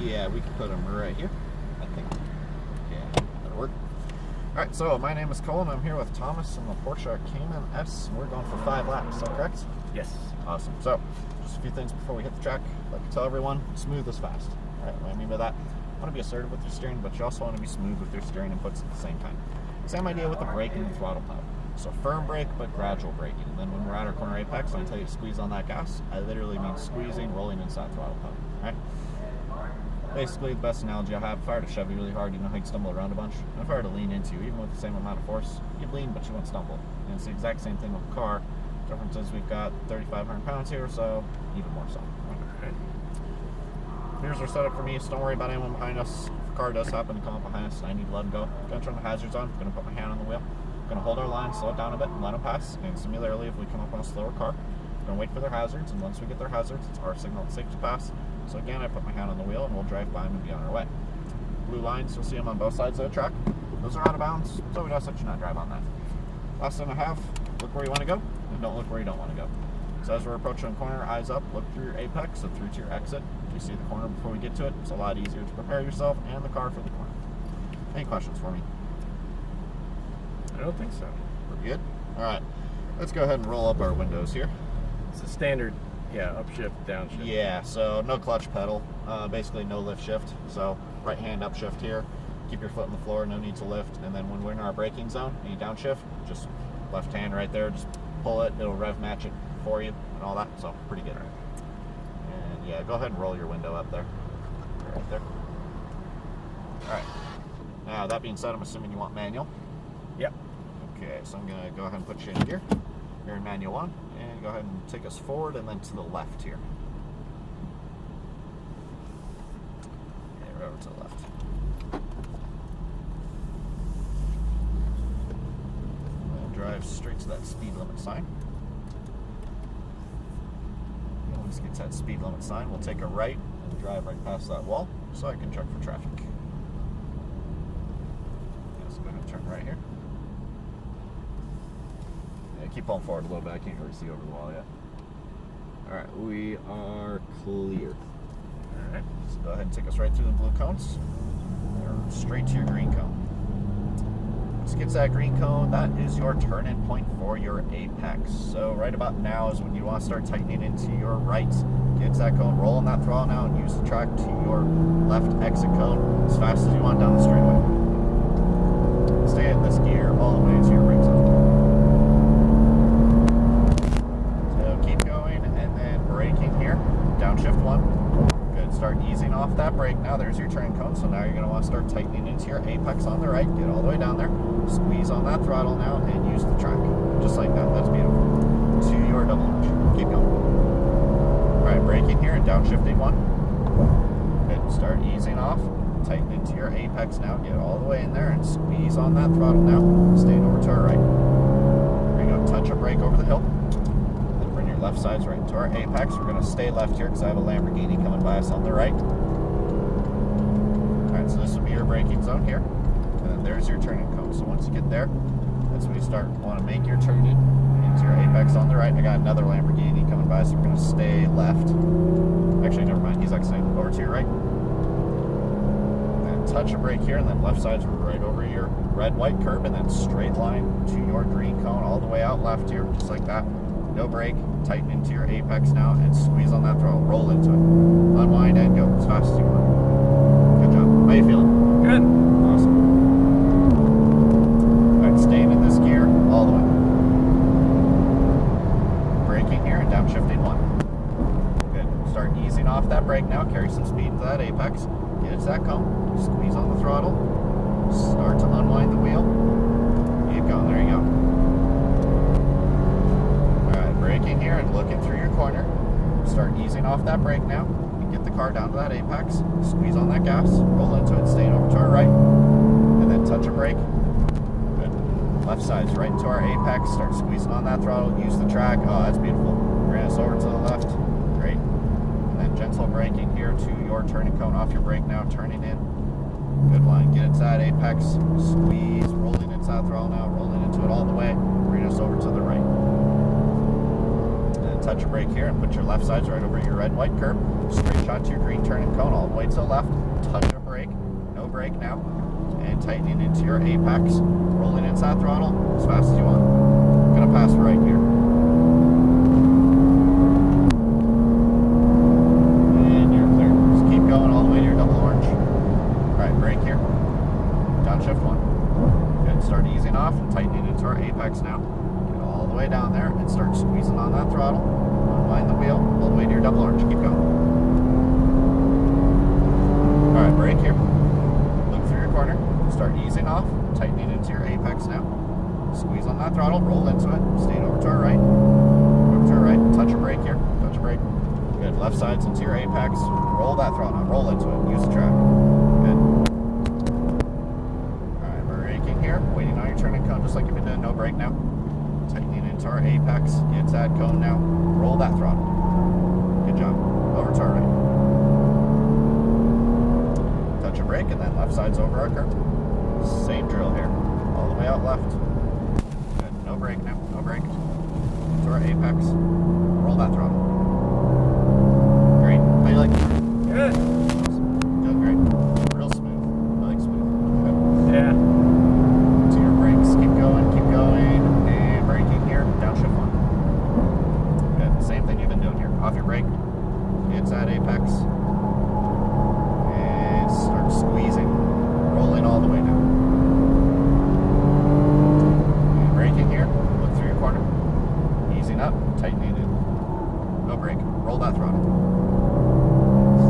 Yeah, we can put them right here, I think. Yeah, that'll work. Alright, so my name is Cole and I'm here with Thomas in the Porsche Cayman S. And we're going for 5 laps, is that correct? Yes. Awesome. So, just a few things before we hit the track. I'd like to tell everyone, smooth is fast. Alright, what I mean by that, you want to be assertive with your steering, but you also want to be smooth with your steering and puts at the same time. Same idea with the brake and the throttle pedal. So firm brake, but gradual braking. And then when we're at our corner apex, when I tell you to squeeze on that gas, I literally mean squeezing, rolling inside throttle pedal. Right? Basically, the best analogy I have, if I were to shove you really hard, you know how you stumble around a bunch? And if I were to lean into you, even with the same amount of force, you'd lean, but you won't stumble. And it's the exact same thing with the car. The difference is we've got 3,500 pounds here, so even more so. Right? Here's our setup for me, so don't worry about anyone behind us. If a car does happen to come up behind us and I need to let them go, I'm going to turn the hazards on, I'm going to put my hand on the wheel. Going to hold our line, slow it down a bit, and let them pass. And similarly, if we come up on a slower car, we're going to wait for their hazards, and once we get their hazards, it's our signal it's safe to pass. So again, I put my hand on the wheel, and we'll drive by them and be on our way. Blue lines, you'll see them on both sides of the track. Those are out of bounds, so we don't let you not drive on that. Last thing I have, look where you want to go, and don't look where you don't want to go. So as we're approaching a corner, eyes up, look through your apex, so through to your exit. If you see the corner before we get to it, it's a lot easier to prepare yourself and the car for the corner. Any questions for me? I don't think so. We're good? Alright, let's go ahead and roll up our windows here. It's a standard, yeah, upshift, downshift. Yeah, so no clutch pedal, basically no lift shift. So right hand upshift here, keep your foot on the floor, no need to lift. And then when we're in our braking zone and you downshift, just left hand right there, just pull it, it'll rev match it for you and all that, so pretty good. And yeah, go ahead and roll your window up there. Right there. Alright, now that being said, I'm assuming you want manual. Yep. Okay, so I'm going to go ahead and put you in gear. You're in manual 1, and go ahead and take us forward and then to the left here. Yeah, right over to the left. And drive straight to that speed limit sign. And once it gets that speed limit sign, we'll take a right and drive right past that wall so I can check for traffic. Let's go ahead and turn right here. Keep pulling forward a little bit. I can't really see over the wall yet. Alright, we are clear. Alright, so go ahead and take us right through the blue cones. Or straight to your green cone. Once it gets that green cone, that is your turn-in point for your apex. So right about now is when you want to start tightening into your right. Get to that cone, roll on that throttle now, and use the track to your left exit cone as fast as you want down the straightaway. Stay in this gear all the way to your brake zone. Downshift 1. Good. Start easing off that brake. Now there's your turn cone. So now you're going to want to start tightening into your apex on the right. Get all the way down there. Squeeze on that throttle now and use the track. Just like that. That's beautiful. To your double lunge. Keep going. Alright, braking here and downshifting 1. Good. Start easing off. Tighten into your apex now. Get all the way in there and squeeze on that throttle now. Staying over to our right. There you go. Touch a brake over the hill. Left side's right into our apex. We're going to stay left here because I have a Lamborghini coming by us on the right. Alright, so this will be your braking zone here. And then there's your turning cone. So once you get there, that's when you want to make your turn into your apex on the right. I got another Lamborghini coming by, so we're going to stay left. Actually, never mind. He's exiting over to your right. And then touch a brake here, and then left side's right over your red-white curb, and then straight line to your green cone all the way out left here, just like that. No brake, tighten into your apex now, and squeeze on that throttle. Roll into it. Unwind and go as fast as you want. Good job. How you feeling? Good. Awesome. Alright, staying in this gear all the way. Braking here and downshifting 1. Good. Start easing off that brake now. Carry some speed to that apex. Get it to that cone. Squeeze on the throttle. Start to unwind the wheel. Keep going. There you go. Braking here and looking through your corner. Start easing off that brake now. And get the car down to that apex. Squeeze on that gas. Roll into it, staying over to our right. And then touch a brake. Good. Left side's right into our apex. Start squeezing on that throttle. Use the track. Oh, that's beautiful. Bring us over to the left. Great. And then gentle braking here to your turning cone off your brake now. Turning in. Good line. Get it to that apex. Squeeze. Rolling into that throttle now. Rolling into it all the way. Bring us over to the right. ahead, touch a brake here, and put your left sides right over your red, white curb. Straight shot to your green turning cone all the way to the left. Touch a brake, no brake now, and tightening into your apex. Rolling inside throttle as fast as you want. Gonna pass right here. And you're clear. Just keep going all the way to your double orange. All right, brake here. Downshift one. Good. Start easing off and tightening into our apex now. Get all the way down there and start squeezing on that throttle. Unwind the wheel all the way to your double orange. Keep going. All right, brake here. Look through your corner. Start easing off, tightening into your apex now. Squeeze on that throttle, roll into it. Stay over to our right. Over to our right. Touch a brake here. Touch a brake. Good. Left sides into your apex. Roll that throttle. Roll into it. Use the track. Good. Alright, we're braking here. Waiting on your turning cone just like if you're doing no brake now. Tightening into our apex. Get to that cone now. Roll that throttle. Good job. Over to our right. Touch a brake and then left side's over our curb. Same drill here. All the way out left. Good. No brake now. No brake. To our apex. Roll that throttle. Great. How do you like it? Good. Doing great. Real smooth. I like smooth. Good. Yeah. To your brakes. Keep going. Keep going. And braking here. Downshift one. Good. Same thing you've been doing here. Off your brake. Inside apex. And start squeezing. Rolling all the way down. And braking here. Look through your corner. Easing up. Tightening in. No brake. Roll that throttle.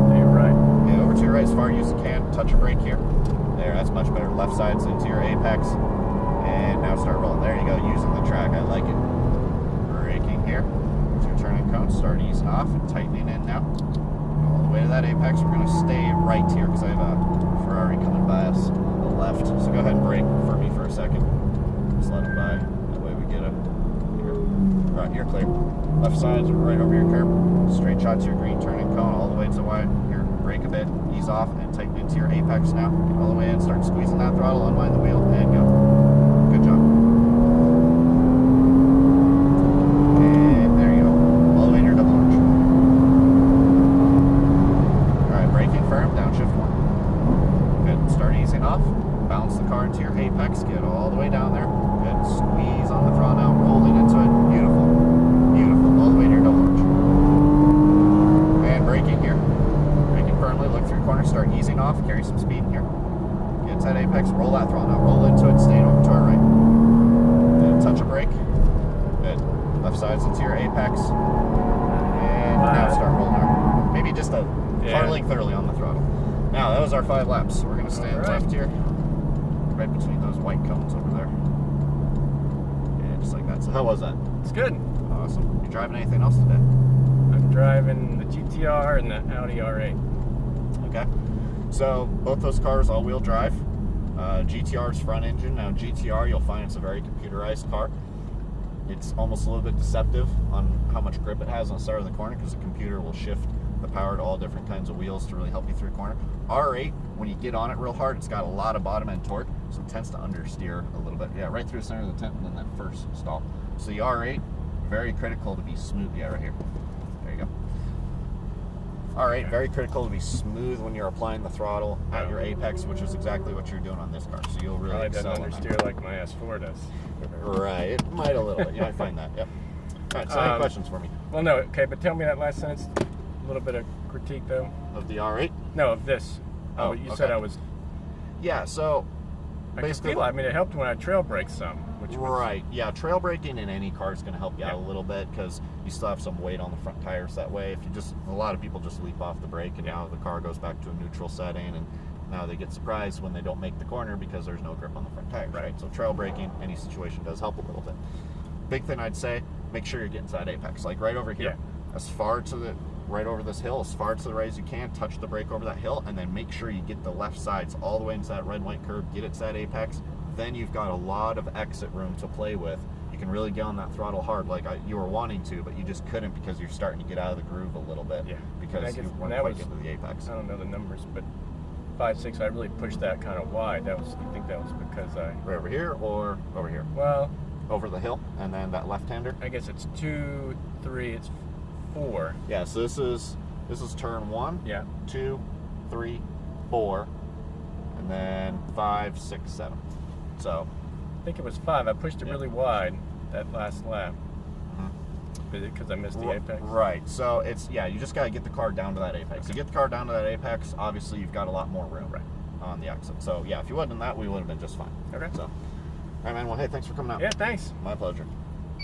Stay right. Get over to your right as far as you can. Touch a brake here. There, that's much better. Left side's into your apex. And now start rolling. There you go, using the track. I like it. Braking here. To your turning cone. Start easing off and tightening in now. All the way to that apex. We're going to stay right here because I have a Ferrari coming by us on the left. So go ahead and brake for me for a second. Just let him by. That way we get a... Alright, you're clear. Left side's right over your curb. Straight shot to your green turning cone all the way to the white. Here, brake a bit, ease off, and tighten into your apex now. Get all the way in, start squeezing that throttle, unwind the wheel, and go. Good job. And there you go. All the way to your double orange. Alright, braking firm, downshift one. Good. Start easing off. Bounce the car into your apex. Get all the way down there. Good. Squeeze on the throttle now, rolling into it. Beautiful. Beautiful. All the way to your double orange. And braking here. Braking firmly. Look through your corner. Start easing off. Carry some speed here. Get to that apex. Roll that throttle now. Roll into it. Stay over to our right. Good. Touch a brake. Good. Left side's into your apex. And now start rolling out. Maybe just a far length early on the throttle. Now, that was our 5 laps. We're going to stand left here. Right between those white cones over there. Yeah, just like that. So how was that? It's good. Awesome. You driving anything else today? I'm driving the GTR and the Audi R8. Okay. So both those cars all-wheel drive. GTR's front engine. Now GTR, you'll find it's a very computerized car. It's almost a little bit deceptive on how much grip it has on the start of the corner because the computer will shift the power to all different kinds of wheels to really help you through a corner. R8, when you get on it real hard, it's got a lot of bottom end torque, so it tends to understeer a little bit. Yeah, right through the center of the tent and then that first stall. So the R8, very critical to be smooth. Yeah, right here. There you go. R8, very critical to be smooth when you're applying the throttle at your apex, which is exactly what you're doing on this car. So you'll really excel doesn't on understeer that. like my S4 does. Right, it might a little bit. You might find that. Yep. All right. So any questions for me? Well, no. Okay, but tell me that last sentence. A little bit of critique, though. Of the R8? No, of this. Oh, you okay. said I was. Yeah. So I basically, feel. I mean, it helped when I trail brake some. Which was, right. Yeah. Trail braking in any car is going to help you out a little bit because you still have some weight on the front tires that way. If you just, a lot of people just leap off the brake and now the car goes back to a neutral setting and now they get surprised when they don't make the corner because there's no grip on the front tires. Right. So trail braking, any situation does help a little bit. Big thing I'd say, make sure you're getting to that apex, like right over here, as far to the right over this hill, as far to the right as you can. Touch the brake over that hill, and then make sure you get the left sides all the way into that red white curve. Get it to that apex. Then you've got a lot of exit room to play with. You can really get on that throttle hard, like you were wanting to, but you just couldn't because you're starting to get out of the groove a little bit. Yeah. Because you weren't quite getting to the apex. I don't know the numbers, but 5.6, I really pushed that kind of wide. That was. You think that was because I Right over here or over here? Well, over the hill, and then that left-hander. I guess it's 2, 3, it's 4. Yeah, so this is turn 1, Yeah. 2, 3, 4, and then 5, 6, 7. So I think it was 5. I pushed it Yeah. really wide that last lap because I missed the apex. Right. So it's, yeah, you just got to get the car down to that apex. Okay. You get the car down to that apex, obviously you've got a lot more room Right. on the exit. So yeah, if you wouldn't have done that, we would have been just fine. Okay. So, all right, man. Well, hey, thanks for coming out. Yeah, thanks. My pleasure.